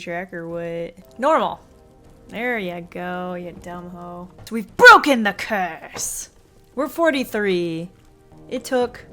track or what? Normal. There you go, you dumb hoe. So we've broken the curse. We're 43. It took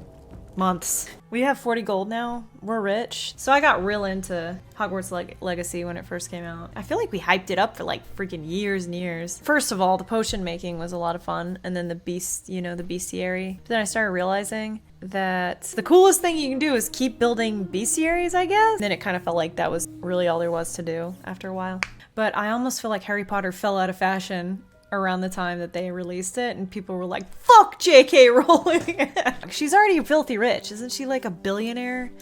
months. We have 40 gold now. We're rich. So I got real into Hogwarts Legacy when it first came out. I feel like we hyped it up for like freaking years and years. First of all, the potion making was a lot of fun. And then the beast, you know, the bestiary. But then I started realizing that the coolest thing you can do is keep building bestiaries, I guess. Then it kind of felt like that was really all there was to do after a while. But I almost feel like Harry Potter fell out of fashion around the time that they released it, and people were like, fuck JK Rowling. She's already filthy rich. Isn't she like a billionaire?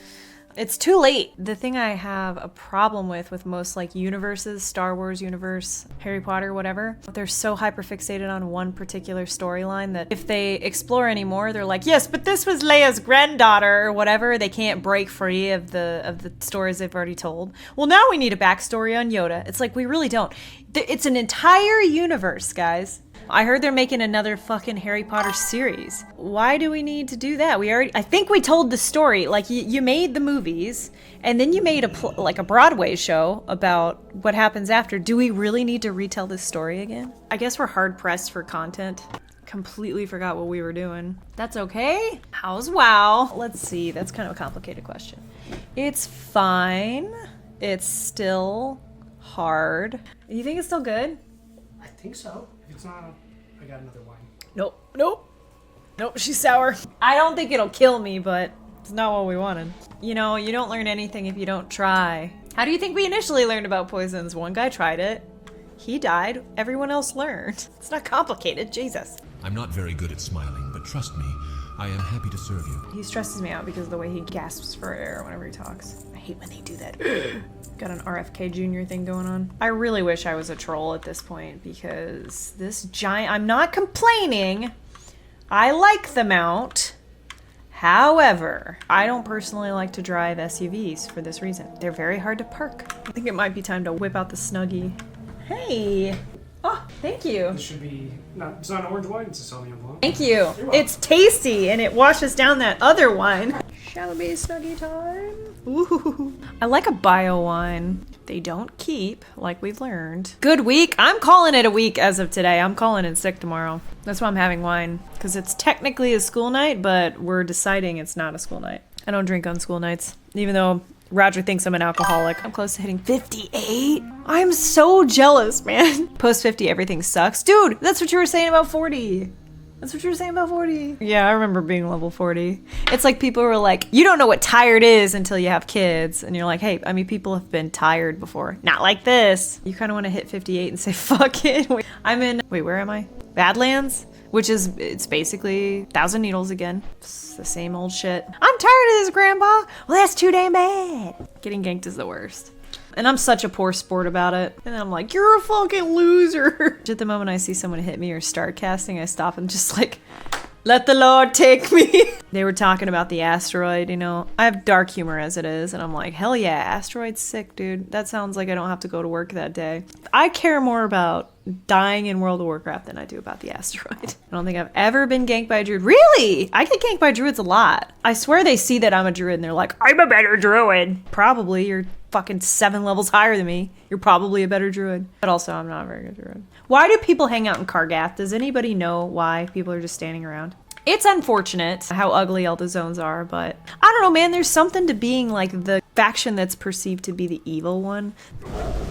It's too late. The thing I have a problem with most like universes, Star Wars universe, Harry Potter, whatever, they're so hyperfixated on one particular storyline that if they explore anymore, they're like, yes, but this was Leia's granddaughter or whatever. They can't break free of the stories they've already told. Well, now we need a backstory on Yoda. It's like, we really don't. It's an entire universe, guys. I heard they're making another fucking Harry Potter series. Why do we need to do that? I think we told the story. Like, you made the movies, and then you made a Broadway show about what happens after. Do we really need to retell this story again? I guess we're hard pressed for content. Completely forgot what we were doing. That's okay. How's WoW? Let's see, that's kind of a complicated question. It's fine. It's still hard. You think it's still good? I think so. If it's not, I got another wine. Nope, she's sour. I don't think it'll kill me, but it's not what we wanted. You know, you don't learn anything if you don't try. How do you think we initially learned about poisons? One guy tried it. He died. Everyone else learned. It's not complicated, Jesus. I'm not very good at smiling, but trust me, I am happy to serve you. He stresses me out because of the way he gasps for air whenever he talks. I hate when they do that. Got an RFK Jr. thing going on. I really wish I was a troll at this point because this giant... I'm not complaining. I like the mount. However, I don't personally like to drive SUVs for this reason. They're very hard to park. I think it might be time to whip out the Snuggie. Hey! Oh, thank you. This should be... it's not an orange wine, it's a Sauvignon Blanc. Thank you. It's tasty and it washes down that other wine. Shall it be Snuggie time? Ooh. I like a bio wine. They don't keep, like we've learned. Good week. I'm calling it a week as of today. I'm calling in sick tomorrow. That's why I'm having wine. Because it's technically a school night, but we're deciding it's not a school night. I don't drink on school nights, even though Roger thinks I'm an alcoholic. I'm close to hitting 58. I'm so jealous, man. Post 50, everything sucks. Dude, that's what you were saying about 40. That's what you were saying about 40. Yeah, I remember being level 40. It's like people were like, you don't know what tired is until you have kids. And you're like, hey, I mean, people have been tired before. Not like this. You kind of want to hit 58 and say, fuck it. I'm in, wait, where am I? Badlands? Which is, it's basically 1,000 Needles again. It's the same old shit. I'm tired of this, Grandpa. Well, that's too damn bad. Getting ganked is the worst. And I'm such a poor sport about it. And then I'm like, you're a fucking loser. At the moment I see someone hit me or start casting, I stop and just like, let the Lord take me. They were talking about the asteroid, you know. I have dark humor as it is, and I'm like, hell yeah, asteroid's sick, dude. That sounds like I don't have to go to work that day. I care more about dying in World of Warcraft than I do about the asteroid. I don't think I've ever been ganked by a druid. Really? I get ganked by druids a lot. I swear they see that I'm a druid and they're like, I'm a better druid. Probably, you're fucking 7 levels higher than me. You're probably a better druid. But also, I'm not a very good druid. Why do people hang out in Kargath? Does anybody know why people are just standing around? It's unfortunate how ugly all the zones are, but I don't know, man. There's something to being like the faction that's perceived to be the evil one.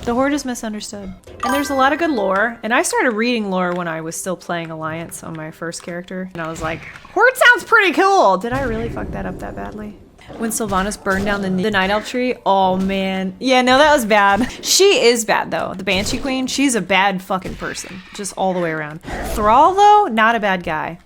The Horde is misunderstood. And there's a lot of good lore. And I started reading lore when I was still playing Alliance on my first character. And I was like, Horde sounds pretty cool. Did I really fuck that up that badly? When Sylvanas burned down the Night Elf tree, oh man. Yeah, no, that was bad. She is bad though. The Banshee Queen, she's a bad fucking person. Just all the way around. Thrall though, not a bad guy.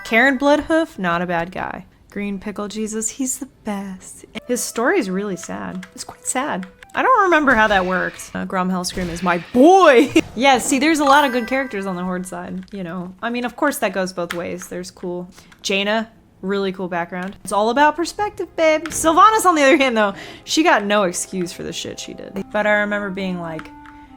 Karen Bloodhoof, not a bad guy. Green Pickle Jesus, he's the best. His story is really sad. It's quite sad. I don't remember how that worked. Grom Hellscream is my boy. Yeah, see, there's a lot of good characters on the Horde side, you know. I mean, of course that goes both ways. There's cool. Jaina, really cool background. It's all about perspective, babe. Sylvanas, on the other hand, though, she got no excuse for the shit she did. But I remember being like,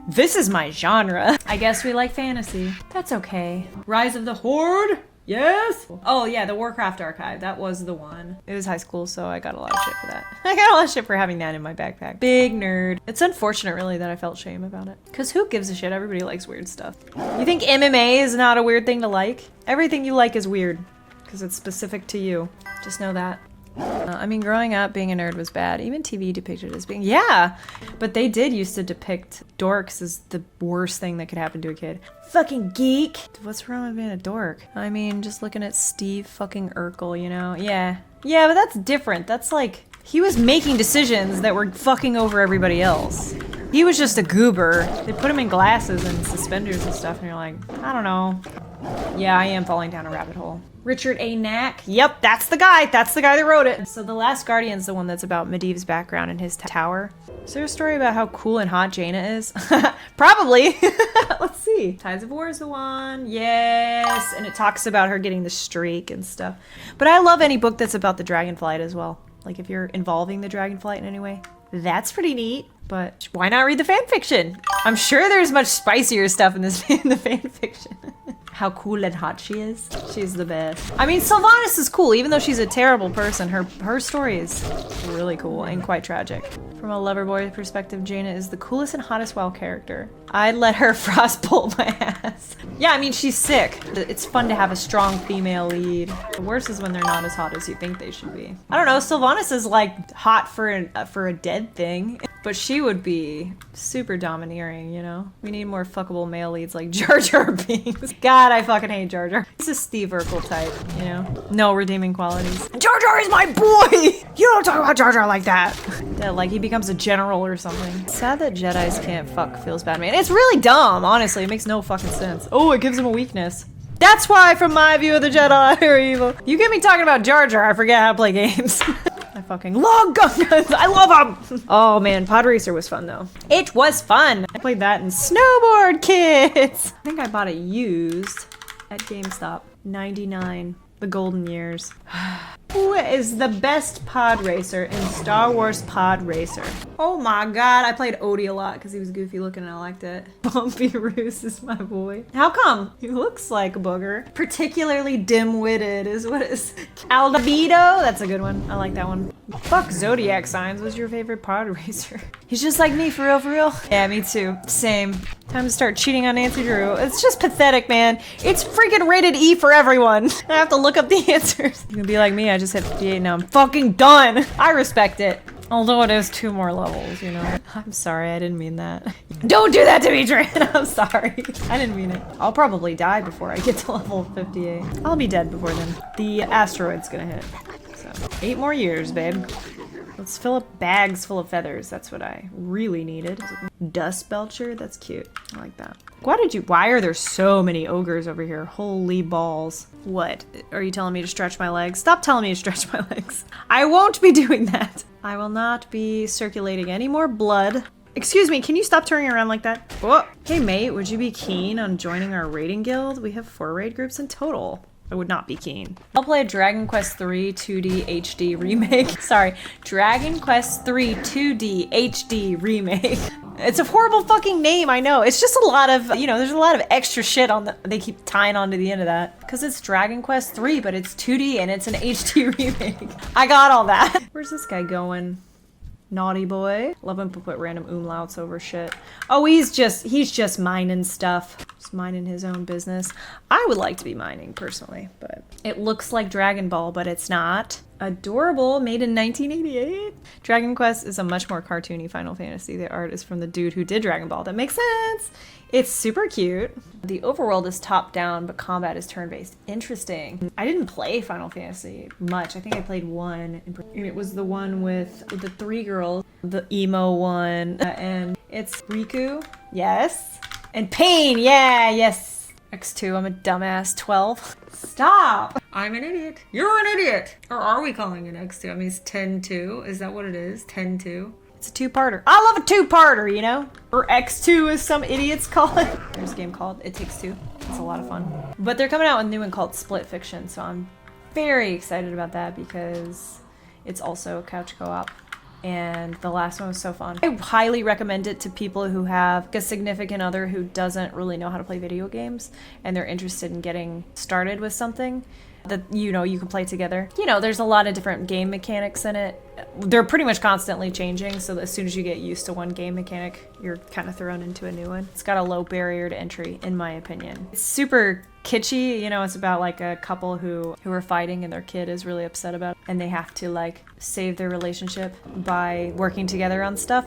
this is my genre. I guess we like fantasy. That's okay. Rise of the Horde? Yes! Oh yeah, the Warcraft archive. That was the one. It was high school, so I got a lot of shit for that. I got a lot of shit for having that in my backpack. Big nerd. It's unfortunate, really, that I felt shame about it. Because who gives a shit? Everybody likes weird stuff. You think MMA is not a weird thing to like? Everything you like is weird. Because it's specific to you. Just know that. I mean, growing up, being a nerd was bad. Even TV depicted as being... Yeah! But they did used to depict dorks as the worst thing that could happen to a kid. Fucking geek! What's wrong with being a dork? I mean, just looking at Steve fucking Urkel, you know? Yeah. Yeah, but that's different. That's like... He was making decisions that were fucking over everybody else. He was just a goober. They put him in glasses and suspenders and stuff, and you're like, I don't know. Yeah, I am falling down a rabbit hole. Richard A. Knack. Yep, that's the guy. That's the guy that wrote it. So The Last Guardian's the one that's about Medivh's background in his tower. Is there a story about how cool and hot Jaina is? Probably. Let's see. Tides of War is the one. Yes. And it talks about her getting the streak and stuff. But I love any book that's about the dragonflight as well. Like if you're involving the dragonflight in any way. That's pretty neat. But why not read the fan fiction? I'm sure there's much spicier stuff in this in the fan fiction. How cool and hot she is. She's the best. I mean, Sylvanas is cool, even though she's a terrible person. Her story is really cool and quite tragic. From a lover boy perspective, Jaina is the coolest and hottest WoW character. I'd let her frostbolt my ass. Yeah, I mean, she's sick. It's fun to have a strong female lead. The worst is when they're not as hot as you think they should be. I don't know, Sylvanas is like hot for a dead thing. But she would be super domineering, you know? We need more fuckable male leads like Jar Jar Binks. God, I fucking hate Jar Jar. He's a Steve Urkel type, you know? No redeeming qualities. Jar Jar is my boy! You don't talk about Jar Jar like that! Yeah, like he becomes a general or something. Sad that Jedis can't fuck feels bad, man. It's really dumb, honestly. It makes no fucking sense. Oh, it gives him a weakness. That's why, from my view of the Jedi, are evil. You get me talking about Jar Jar, I forget how to play games. I fucking love gun guns. I love them. Oh man, Pod Racer was fun though. It was fun. I played that in Snowboard Kids. I think I bought it used at GameStop. 99. The golden years. Who is the best pod racer in Star Wars Pod Racer? Oh my god, I played Odie a lot because he was goofy looking and I liked it. Bumpy Roos is my boy. How come? He looks like a booger. Particularly dim-witted is what is. Albedo? That's a good one. I like that one. Fuck zodiac signs. What's your favorite pod racer? He's just like me, for real, for real. Yeah, me too. Same. Time to start cheating on Nancy Drew. It's just pathetic, man. It's freaking rated E for everyone. I have to look up the answers. You can be like me, I just hit 58 now. I'm fucking done. I respect it. Although it is 2 more levels, you know. I'm sorry, I didn't mean that. Don't do that to me, Trin. I'm sorry. I didn't mean it. I'll probably die before I get to level 58. I'll be dead before then. The asteroid's gonna hit. So, 8 more years, babe. Let's fill up bags full of feathers. That's what I really needed. Dust Belcher, that's cute. I like that. Why are there so many ogres over here? Holy balls. What? Are you telling me to stretch my legs? Stop telling me to stretch my legs. I won't be doing that. I will not be circulating any more blood. Excuse me, can you stop turning around like that? Whoa. Hey mate, would you be keen on joining our raiding guild? We have 4 raid groups in total. I would not be keen. I'll play Dragon Quest III 2D HD remake. Sorry, Dragon Quest III 2D HD remake. It's a horrible fucking name, I know. It's just a lot of, you know, there's a lot of extra shit on they keep tying onto the end of that. Because it's Dragon Quest III, but it's 2D and it's an HD remake. I got all that. Where's this guy going? Naughty boy. Love him to put random umlauts over shit. Oh, he's just mining stuff. Just minding his own business. I would like to be mining personally, but it looks like Dragon Ball, but it's not. Adorable, made in 1988. Dragon Quest is a much more cartoony Final Fantasy. The art is from the dude who did Dragon Ball. That makes sense. It's super cute. The overworld is top-down, but combat is turn-based. Interesting. I didn't play Final Fantasy much. I think I played 1, and it was the one with the 3 girls, the emo one, and it's Riku. Yes. And Pain. Yeah. Yes. X2. I'm a dumbass. 12. Stop. I'm an idiot. You're an idiot. Or are we calling it X2? I mean, it's 10-2. Is that what it is? 10-2. It's a 2-parter. I love a 2-parter, you know? Or X2 as some idiots call it. There's a game called It Takes Two. It's a lot of fun. But they're coming out with a new one called Split Fiction, so I'm very excited about that because it's also couch co-op. and the last one was so fun. I highly recommend it to people who have a significant other who doesn't really know how to play video games and they're interested in getting started with something that, you know, you can play together. You know, there's a lot of different game mechanics in it. They're pretty much constantly changing, so that as soon as you get used to one game mechanic, you're kind of thrown into a new one. It's got a low barrier to entry, in my opinion. It's super kitschy, you know, it's about like a couple who are fighting and their kid is really upset about it, and they have to like save their relationship by working together on stuff.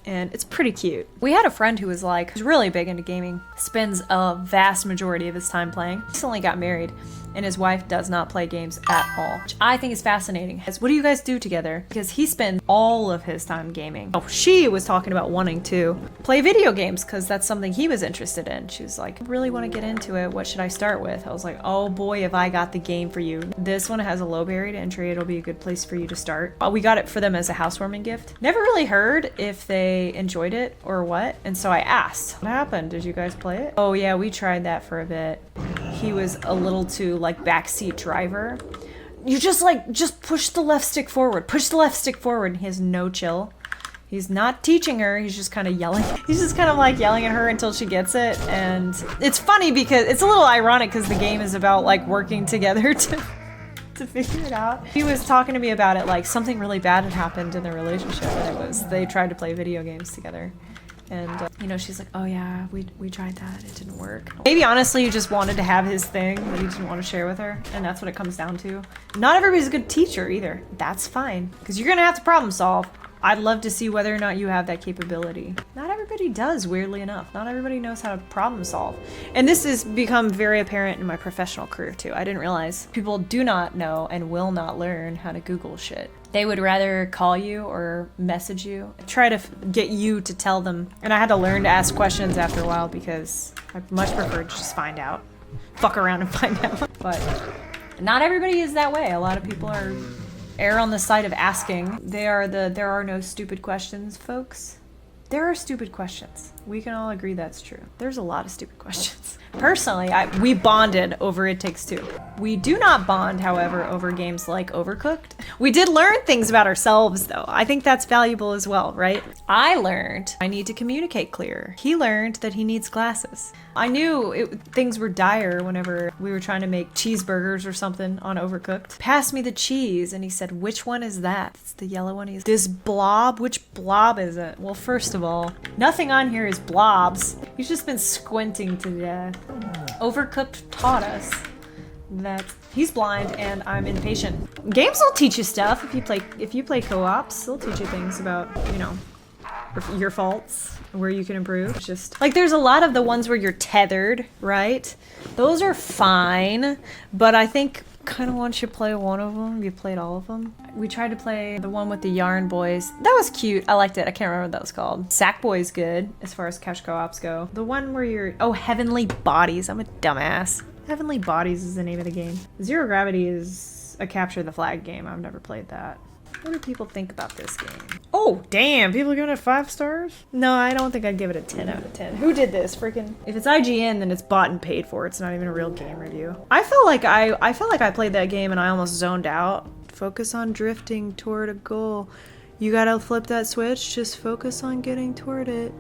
And it's pretty cute. We had a friend who was like, who's really big into gaming, spends a vast majority of his time playing. Recently got married, and his wife does not play games at all, which I think is fascinating. What do you guys do together? Because he spends all of his time gaming. Oh, she was talking about wanting to play video games because that's something he was interested in. She was like, I really want to get into it. What should I start with? I was like, oh boy, have I got the game for you. This one has a low barrier to entry. It'll be a good place for you to start. We got it for them as a housewarming gift. Never really heard if they enjoyed it or what, and so I asked, what happened? Did you guys play it? Oh yeah, we tried that for a bit. He was a little too like backseat driver. You just push the left stick forward, and he has no chill. He's not teaching her, he's just kind of yelling. He's just kind of like yelling at her until she gets it, and it's funny because it's a little ironic because the game is about like working together to figure it out. He was talking to me about it like something really bad had happened in their relationship, and it was they tried to play video games together. And, you know, she's like, oh yeah, we tried that, it didn't work. Maybe honestly he just wanted to have his thing that he didn't want to share with her, and that's what it comes down to. Not everybody's a good teacher either. That's fine, because you're gonna have to problem solve. I'd love to see whether or not you have that capability. Not everybody does, weirdly enough. Not everybody knows how to problem solve. And this has become very apparent in my professional career too. I didn't realize people do not know and will not learn how to Google shit. They would rather call you or message you, try to get you to tell them. And I had to learn to ask questions after a while because I much prefer to just find out. Fuck around and find out. But not everybody is that way. A lot of people are err on the side of asking. There are no stupid questions, folks. There are stupid questions. We can all agree that's true. There's a lot of stupid questions. Personally, we bonded over It Takes Two. We do not bond, however, over games like Overcooked. We did learn things about ourselves, though. I think that's valuable as well, right? I learned I need to communicate clearer. He learned that he needs glasses. I knew things were dire whenever we were trying to make cheeseburgers or something on Overcooked. Pass me the cheese, and he said, which one is that? It's the yellow one. He's this blob? Which blob is it? Well, first of all, nothing on here is blobs. He's just been squinting to death. Overcooked taught us that he's blind and I'm impatient. Games will teach you stuff if you play co-ops. They'll teach you things about, you know, your faults, where you can improve. It's just like there's a lot of the ones where you're tethered, right? Those are fine, but I think kind of once you play one of them, you played all of them. We tried to play the one with the yarn boys. That was cute. I liked it. I can't remember what that was called. Sackboy's good as far as couch co-ops go. The one where you're Heavenly Bodies. I'm a dumbass. Heavenly Bodies is the name of the game. Zero Gravity is a capture the flag game. I've never played that. What do people think about this game? Oh, damn. People are giving it 5 stars? No, I don't think I'd give it a 10 out of 10. Who did this? Freaking. If it's IGN, then it's bought and paid for. It's not even a real game review. I felt like I played that game and I almost zoned out. Focus on drifting toward a goal. You gotta flip that switch, just focus on getting toward it.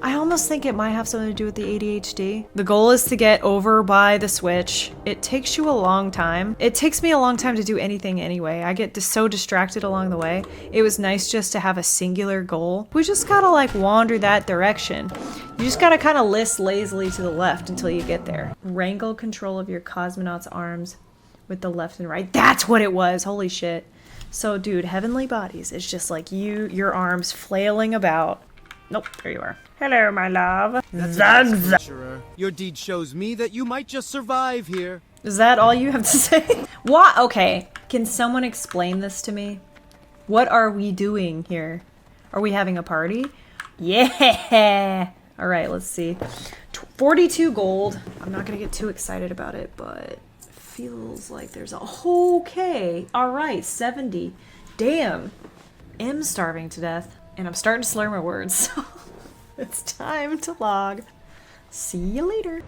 I almost think it might have something to do with the ADHD. The goal is to get over by the switch. It takes you a long time. It takes me a long time to do anything anyway. I get so distracted along the way. It was nice just to have a singular goal. We just gotta like wander that direction. You just gotta kind of list lazily to the left until you get there. Wrangle control of your cosmonaut's arms with the left and right. That's what it was, holy shit. So, dude, Heavenly Bodies is just like your arms flailing about. Nope, there you are. Hello, my love. Adventurer. Your deed shows me that you might just survive here. Is that all you have to say? What? Okay, can someone explain this to me? What are we doing here? Are we having a party? Yeah! All right, let's see. 42 gold. I'm not gonna get too excited about it, but feels like there's a okay. All right, 70. Damn. I'm starving to death, and I'm starting to slur my words. So it's time to log. See you later.